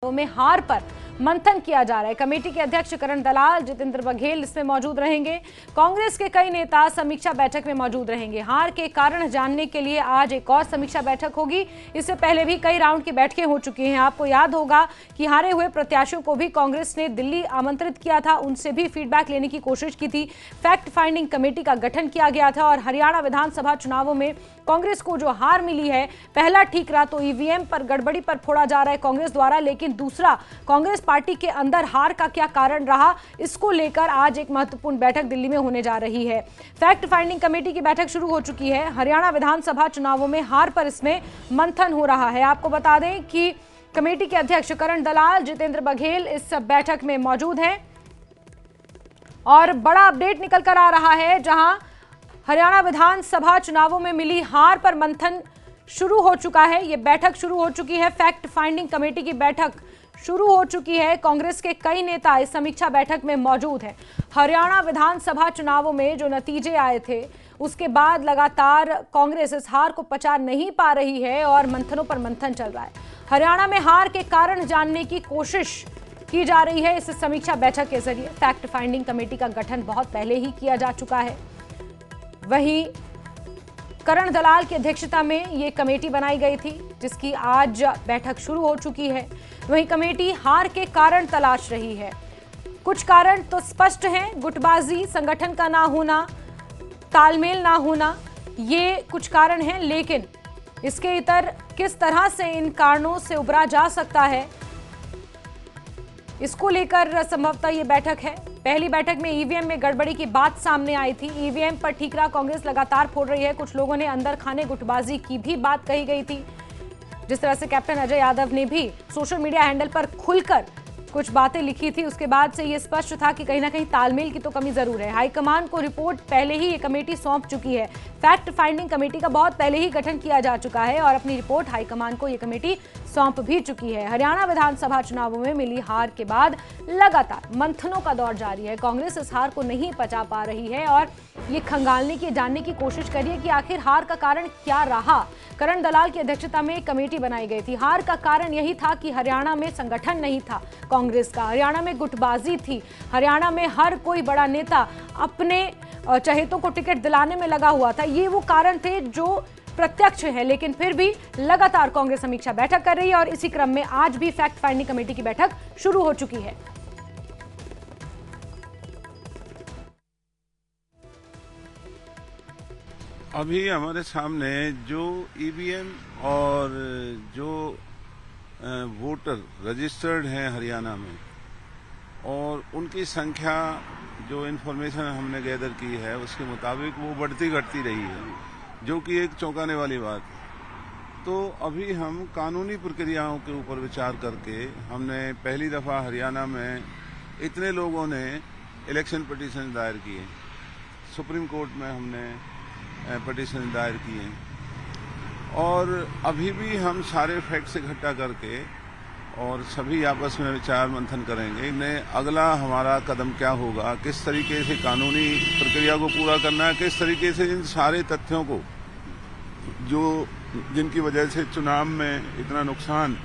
में हार पर मंथन किया जा रहा है। कमेटी के अध्यक्ष करण दलाल, जितेंद्र बघेल इसमें मौजूद रहेंगे। कांग्रेस के कई नेता समीक्षा बैठक में मौजूद रहेंगे। हार के कारण जानने के लिए आज एक और समीक्षा बैठक होगी। इससे पहले भी कई राउंड की बैठकें हो चुकी हैं। आपको याद होगा कि हारे हुए प्रत्याशियों को भी कांग्रेस ने दिल्ली आमंत्रित किया था, उनसे भी फीडबैक लेने की कोशिश की थी। फैक्ट फाइंडिंग कमेटी का गठन किया गया था और हरियाणा विधानसभा चुनावों में कांग्रेस को जो हार मिली है, पहला ठीकरा तो ईवीएम पर गड़बड़ी पर फोड़ा जा रहा है कांग्रेस द्वारा, लेकिन दूसरा कांग्रेस पार्टी के अंदर हार का क्या कारण रहा, इसको लेकर आज एक महत्वपूर्ण बैठक दिल्ली में होने जा रही है। फैक्ट फाइंडिंग कमेटी की बैठक शुरू हो चुकी है। हरियाणा विधानसभा चुनावों में हार पर इसमें मंथन हो रहा है। आपको बता दें कि कमेटी के अध्यक्ष करण दलाल, जितेंद्र बघेल इस बैठक में मौजूद हैं और बड़ा अपडेट निकल कर आ रहा है, जहां हरियाणा विधानसभा चुनावों में मिली हार पर मंथन शुरू हो चुका है। यह बैठक शुरू हो चुकी है। फैक्ट फाइंडिंग कमेटी की बैठक शुरू हो चुकी है। कांग्रेस के कई नेता इस समीक्षा बैठक में मौजूद हैं। हरियाणा विधानसभा चुनावों में जो नतीजे आए थे, उसके बाद लगातार कांग्रेस इस हार को पचा नहीं पा रही है और मंथनों पर मंथन चल रहा है। हरियाणा में हार के कारण जानने की कोशिश की जा रही है इस समीक्षा बैठक के जरिए। फैक्ट फाइंडिंग कमेटी का गठन बहुत पहले ही किया जा चुका है। वहीं करण दलाल की अध्यक्षता में ये कमेटी बनाई गई थी, जिसकी आज बैठक शुरू हो चुकी है। वहीं कमेटी हार के कारण तलाश रही है। कुछ कारण तो स्पष्ट हैं, गुटबाजी, संगठन का ना होना, तालमेल ना होना, ये कुछ कारण हैं, लेकिन इसके इतर किस तरह से इन कारणों से उबरा जा सकता है, इसको लेकर संभवतः ये बैठक है। पहली बैठक में ईवीएम में गड़बड़ी की बात सामने आई थी। ईवीएम पर ठीकरा कांग्रेस लगातार फोड़ रही है। कुछ लोगों ने अंदर खाने गुटबाजी की भी बात कही गई थी। जिस तरह से कैप्टन अजय यादव ने भी सोशल मीडिया हैंडल पर खुलकर कुछ बातें लिखी थी, उसके बाद से ये स्पष्ट था कि कहीं ना कहीं तालमेल की तो कमी जरूर है। हाईकमान को रिपोर्ट पहले ही ये कमेटी सौंप चुकी है। फैक्ट फाइंडिंग कमेटी का बहुत पहले ही गठन किया जा चुका है और अपनी रिपोर्ट हाईकमान को ये कमेटी सौंप भी चुकी है। हरियाणा विधानसभा चुनावों में मिली हार के बाद लगातार मंथनों का दौर जारी है। कांग्रेस इस हार को नहीं पचा पा रही है और ये खंगालने की, जानने की कोशिश करिए कि आखिर हार का कारण क्या रहा। करण दलाल की अध्यक्षता में एक कमेटी बनाई गई थी। हार का कारण यही था कि हरियाणा में संगठन नहीं था कांग्रेस का, हरियाणा में गुटबाजी थी, हरियाणा में हर कोई बड़ा नेता अपने चहेतों को टिकट दिलाने में लगा हुआ था। ये वो कारण थे जो प्रत्यक्ष है, लेकिन फिर भी लगातार कांग्रेस समीक्षा बैठक कर रही है और इसी क्रम में आज भी फैक्ट फाइंडिंग कमेटी की बैठक शुरू हो चुकी है। अभी हमारे सामने जो ईवीएम और जो वोटर रजिस्टर्ड हैं हरियाणा में, और उनकी संख्या जो इन्फॉर्मेशन हमने गैदर की है उसके मुताबिक वो बढ़ती घटती रही है, जो कि एक चौंकाने वाली बात है। तो अभी हम कानूनी प्रक्रियाओं के ऊपर विचार करके हमने पहली दफ़ा हरियाणा में इतने लोगों ने इलेक्शन पिटीशन दायर किए। सुप्रीम कोर्ट में हमने पिटीशन दायर किए और अभी भी हम सारे फैक्ट्स इकट्ठा करके और सभी आपस में विचार मंथन करेंगे। इन्हें अगला हमारा कदम क्या होगा, किस तरीके से कानूनी प्रक्रिया को पूरा करना है, किस तरीके से इन सारे तथ्यों को जो जिनकी वजह से चुनाव में इतना नुकसान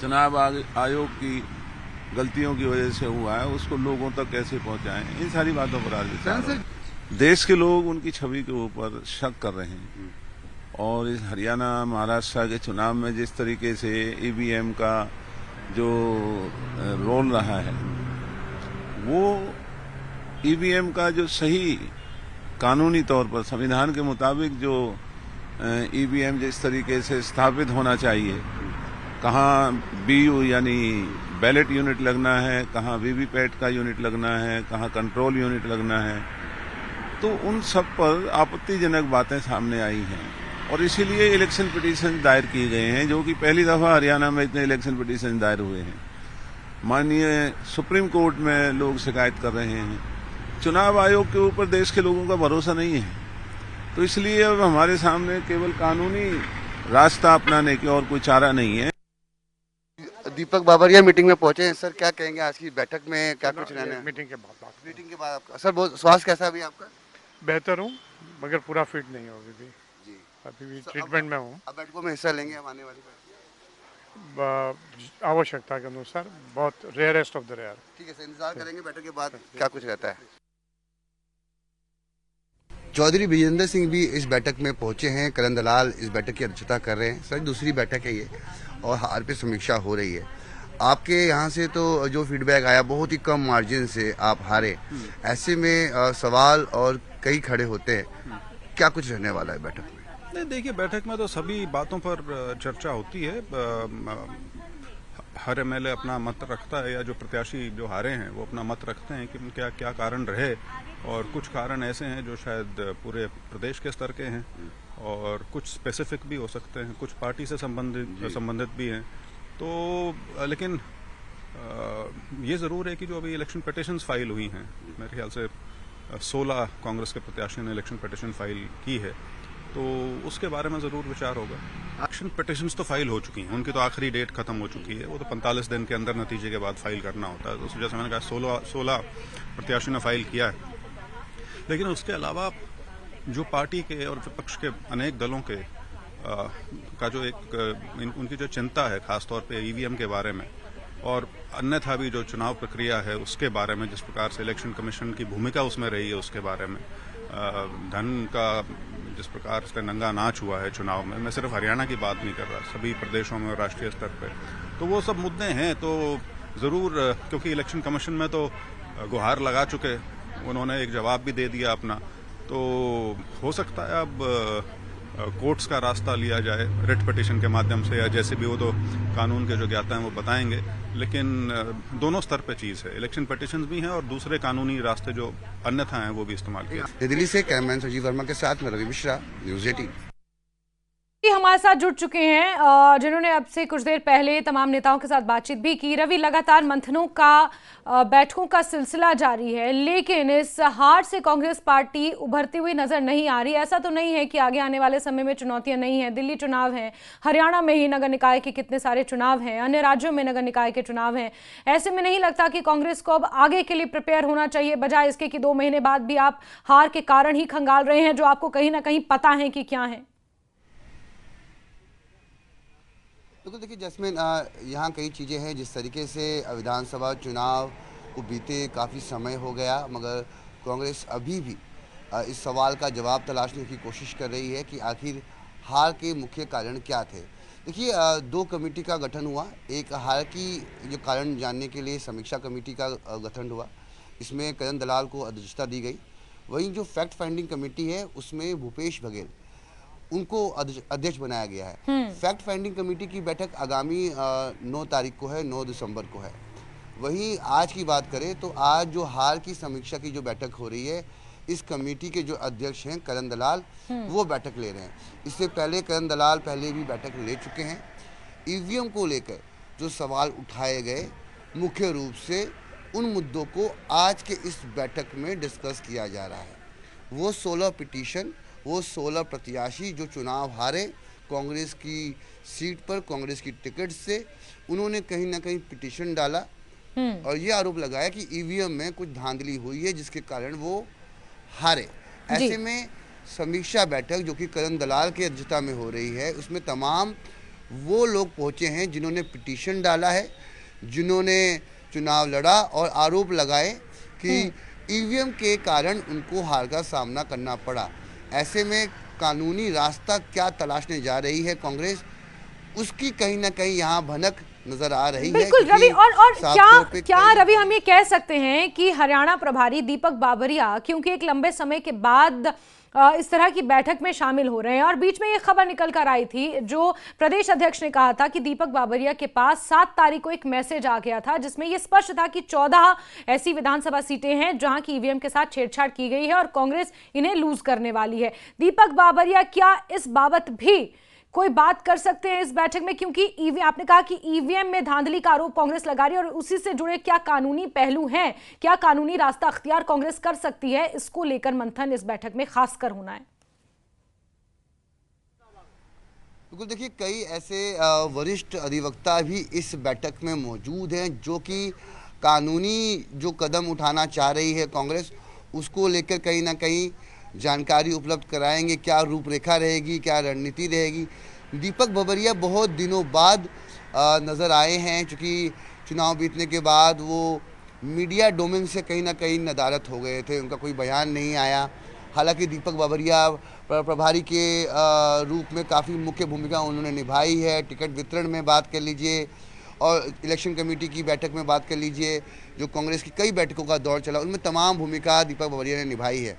चुनाव आयोग की गलतियों की वजह से हुआ है, उसको लोगों तक कैसे पहुंचाएं, इन सारी बातों पर आज विचार। देश के लोग उनकी छवि के ऊपर शक कर रहे हैं और इस हरियाणा महाराष्ट्र के चुनाव में जिस तरीके से ईवीएम का जो रोल रहा है, वो ईवीएम का जो सही कानूनी तौर पर संविधान के मुताबिक जो ईवीएम जिस तरीके से स्थापित होना चाहिए, कहाँ बीयू यानी बैलेट यूनिट लगना है, कहाँ वीवीपैट का यूनिट लगना है, कहाँ कंट्रोल यूनिट लगना है, तो उन सब पर आपत्तिजनक बातें सामने आई हैं और इसीलिए इलेक्शन पिटीशन दायर किए गए हैं, जो कि पहली दफा हरियाणा में इतने इलेक्शन पिटीशन दायर हुए हैं। माननीय सुप्रीम कोर्ट में लोग शिकायत कर रहे हैं। चुनाव आयोग के ऊपर देश के लोगों का भरोसा नहीं है, तो इसलिए अब हमारे सामने केवल कानूनी रास्ता अपनाने की और कोई चारा नहीं है। दीपक बाबरिया मीटिंग में पहुंचे हैं। सर, क्या कहेंगे आज की बैठक में, क्या कुछ रहना है? मीटिंग के बाद आपका सर बहुत स्वास्थ्य कैसा अभी आपका? बेहतर हूँ, मगर पूरा फिट नहीं हो अभी भी। जी, अभी भी ट्रीटमेंट में हूँ। अब बैठकों में हिस्सा लेंगे हम आने वाली बार? आवश्यकता के अनुसार बहुत रेयरेस्ट ऑफ द रेयर। ठीक है सर, इंतजार करेंगे बैठक के बाद क्या कुछ रहता है। चौधरी विजेंद्र सिंह भी इस बैठक में पहुंचे हैं। करण दलाल इस बैठक की अध्यक्षता कर रहे हैं। सर दूसरी बैठक है ये और हार पे समीक्षा हो रही है। आपके यहाँ से तो जो फीडबैक आया बहुत ही कम मार्जिन से आप हारे, ऐसे में सवाल और कई खड़े होते हैं, क्या कुछ रहने वाला है बैठक में? नहीं, देखिए बैठक में तो सभी बातों पर चर्चा होती है। हर एमएलए अपना मत रखता है, या जो प्रत्याशी जो हारे हैं वो अपना मत रखते हैं कि क्या क्या कारण रहे, और कुछ कारण ऐसे हैं जो शायद पूरे प्रदेश के स्तर के हैं और कुछ स्पेसिफिक भी हो सकते हैं, कुछ पार्टी से संबंधित भी हैं। तो लेकिन ये ज़रूर है कि जो अभी इलेक्शन पिटिशंस फाइल हुई हैं, मेरे ख्याल से 16 कांग्रेस के प्रत्याशियों ने इलेक्शन पिटिशन फाइल की है, तो उसके बारे में ज़रूर विचार होगा। इलेक्शन पिटिशंस तो फाइल हो चुकी हैं, उनकी तो आखिरी डेट खत्म हो चुकी है, वो तो 45 दिन के अंदर नतीजे के बाद फाइल करना होता है। तो उस वजह से मैंने कहा 16 प्रत्याशियों ने फाइल किया है। लेकिन उसके अलावा जो पार्टी के और विपक्ष के अनेक दलों के का जो उनकी जो चिंता है खासतौर पे ईवीएम के बारे में, और अन्यथा भी जो चुनाव प्रक्रिया है उसके बारे में, जिस प्रकार से इलेक्शन कमीशन की भूमिका उसमें रही है उसके बारे में, धन का जिस प्रकार से नंगा नाच हुआ है चुनाव में, मैं सिर्फ हरियाणा की बात नहीं कर रहा, सभी प्रदेशों में और राष्ट्रीय स्तर पर, तो वो सब मुद्दे हैं। तो ज़रूर, क्योंकि इलेक्शन कमीशन में तो गुहार लगा चुके, उन्होंने एक जवाब भी दे दिया अपना, तो हो सकता है अब कोर्ट्स का रास्ता लिया जाए रिट पिटिशन के माध्यम से, या जैसे भी, वो तो कानून के जो ज्ञाता हैं वो बताएंगे। लेकिन दोनों स्तर पे चीज़ है, इलेक्शन पिटिशंस भी हैं और दूसरे कानूनी रास्ते जो अन्यथा हैं वो भी इस्तेमाल किए। दिल्ली से कैमरामैन संजीव वर्मा के साथ में रवि मिश्रा, न्यूज़ 18। हमारे साथ जुड़ चुके हैं जिन्होंने अब से कुछ देर पहले तमाम नेताओं के साथ बातचीत भी की। रवि, लगातार मंथनों का बैठकों का सिलसिला जारी है, लेकिन इस हार से कांग्रेस पार्टी उभरती हुई नजर नहीं आ रही। ऐसा तो नहीं है कि आगे आने वाले समय में चुनौतियां नहीं हैं, दिल्ली चुनाव हैं, हरियाणा में ही नगर निकाय के कितने सारे चुनाव हैं, अन्य राज्यों में नगर निकाय के चुनाव हैं। ऐसे में नहीं लगता कि कांग्रेस को अब आगे के लिए प्रिपेयर होना चाहिए, बजाय इसके कि 2 महीने बाद भी आप हार के कारण ही खंगाल रहे हैं जो आपको कहीं ना कहीं पता है कि क्या है? तो देखिए जैस्मिन, यहाँ कई चीज़ें हैं। जिस तरीके से विधानसभा चुनाव को बीते काफ़ी समय हो गया, मगर कांग्रेस अभी भी इस सवाल का जवाब तलाशने की कोशिश कर रही है कि आखिर हार के मुख्य कारण क्या थे। देखिए 2 कमेटी का गठन हुआ। एक हार की जो कारण जानने के लिए समीक्षा कमेटी का गठन हुआ, इसमें करण दलाल को अध्यक्षता दी गई। वहीं जो फैक्ट फाइंडिंग कमेटी है उसमें भूपेश बघेल उनको अध्यक्ष बनाया गया है। फैक्ट फाइंडिंग कमेटी की बैठक आगामी 9 तारीख को है, 9 दिसंबर को है। वहीं आज की बात करें तो आज जो हार की समीक्षा की जो बैठक हो रही है, इस कमेटी के जो अध्यक्ष हैं करण दलाल, वो बैठक ले रहे हैं। इससे पहले करण दलाल पहले भी बैठक ले चुके हैं। ईवीएम को लेकर जो सवाल उठाए गए, मुख्य रूप से उन मुद्दों को आज के इस बैठक में डिस्कस किया जा रहा है। वो 16 पिटीशन, वो 16 प्रत्याशी जो चुनाव हारे कांग्रेस की सीट पर, कांग्रेस की टिकट से, उन्होंने कहीं ना कहीं पिटीशन डाला और ये आरोप लगाया कि ईवीएम में कुछ धांधली हुई है जिसके कारण वो हारे। ऐसे में समीक्षा बैठक जो कि करण दलाल की अध्यक्षता में हो रही है, उसमें तमाम वो लोग पहुंचे हैं जिन्होंने पिटीशन डाला है, जिन्होंने चुनाव लड़ा और आरोप लगाए कि ईवीएम के कारण उनको हार का सामना करना पड़ा। ऐसे में कानूनी रास्ता क्या तलाशने जा रही है कांग्रेस, उसकी कहीं ना कहीं यहाँ भनक नजर आ रही है। बिल्कुल रवि, और क्या रवि हम ये कह सकते हैं कि हरियाणा प्रभारी दीपक बाबरिया, क्योंकि एक लंबे समय के बाद इस तरह की बैठक में शामिल हो रहे हैं, और बीच में ये खबर निकल कर आई थी जो प्रदेश अध्यक्ष ने कहा था कि दीपक बाबरिया के पास 7 तारीख को एक मैसेज आ गया था जिसमें यह स्पष्ट था कि 14 ऐसी विधानसभा सीटें हैं जहां की ईवीएम के साथ छेड़छाड़ की गई है और कांग्रेस इन्हें लूज करने वाली है। दीपक बाबरिया क्या इस बाबत भी कोई बात कर सकते हैं इस बैठक में, क्योंकि आपने कहा कि ईवीएम में धांधली का आरोप कांग्रेस लगा रही है, और उसी से जुड़े क्या कानूनी पहलू हैं, क्या कानूनी रास्ता अख्तियार कांग्रेस कर सकती है, इसको लेकर मंथन इस बैठक में खासकर होना है। बिल्कुल, देखिए कई ऐसे वरिष्ठ अधिवक्ता भी इस बैठक में मौजूद हैं जो कि कानूनी जो कदम उठाना चाह रही है कांग्रेस, उसको लेकर कहीं ना कहीं जानकारी उपलब्ध कराएंगे। क्या रूपरेखा रहेगी, क्या रणनीति रहेगी। दीपक बाबरिया बहुत दिनों बाद नज़र आए हैं, क्योंकि चुनाव बीतने के बाद वो मीडिया डोमेन से कहीं ना कहीं नदारद हो गए थे, उनका कोई बयान नहीं आया। हालांकि दीपक बावरिया प्रभारी के रूप में काफ़ी मुख्य भूमिका उन्होंने निभाई है। टिकट वितरण में बात कर लीजिए और इलेक्शन कमेटी की बैठक में बात कर लीजिए, जो कांग्रेस की कई बैठकों का दौर चला उनमें तमाम भूमिका दीपक बावरिया ने निभाई है।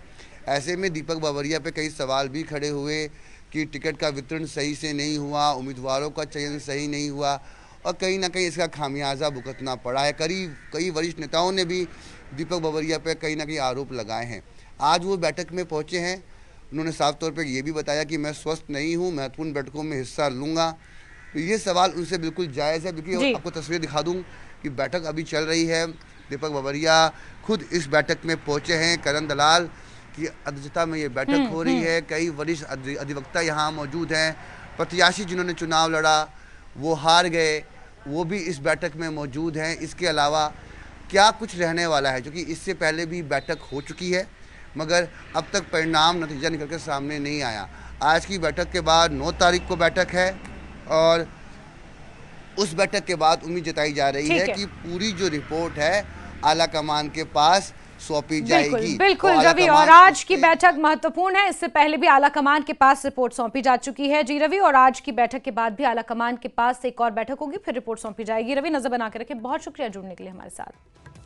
ऐसे में दीपक बावरिया पे कई सवाल भी खड़े हुए कि टिकट का वितरण सही से नहीं हुआ, उम्मीदवारों का चयन सही नहीं हुआ और कहीं ना कहीं इसका खामियाजा भुगतना पड़ा है। कई वरिष्ठ नेताओं ने भी दीपक बावरिया पे कहीं ना कहीं आरोप लगाए हैं। आज वो बैठक में पहुंचे हैं, उन्होंने साफ तौर पे ये भी बताया कि मैं स्वस्थ नहीं हूं, महत्वपूर्ण बैठकों में हिस्सा लूंगा। तो ये सवाल उनसे बिल्कुल जायज़ है, क्योंकि आपको तस्वीर दिखा दूं कि बैठक अभी चल रही है। दीपक बावरिया खुद इस बैठक में पहुंचे हैं, करण दलाल की अध्यक्षता में ये बैठक हो रही है। कई वरिष्ठ अधिवक्ता यहाँ मौजूद हैं। प्रत्याशी जिन्होंने चुनाव लड़ा वो हार गए, वो भी इस बैठक में मौजूद हैं। इसके अलावा क्या कुछ रहने वाला है, क्योंकि इससे पहले भी बैठक हो चुकी है मगर अब तक परिणाम नतीजा निकल कर सामने नहीं आया। आज की बैठक के बाद 9 तारीख को बैठक है और उस बैठक के बाद उम्मीद जताई जा रही है कि पूरी जो रिपोर्ट है आला कमान के पास सौंपी जाएगी। बिल्कुल रवि, और आज की बैठक महत्वपूर्ण है। इससे पहले भी आला कमान के पास रिपोर्ट सौंपी जा चुकी है। जी रवि, और आज की बैठक के बाद भी आला कमान के पास एक और बैठक होगी, फिर रिपोर्ट सौंपी जाएगी। रवि, नजर बना के रखें। बहुत शुक्रिया जुड़ने के लिए हमारे साथ।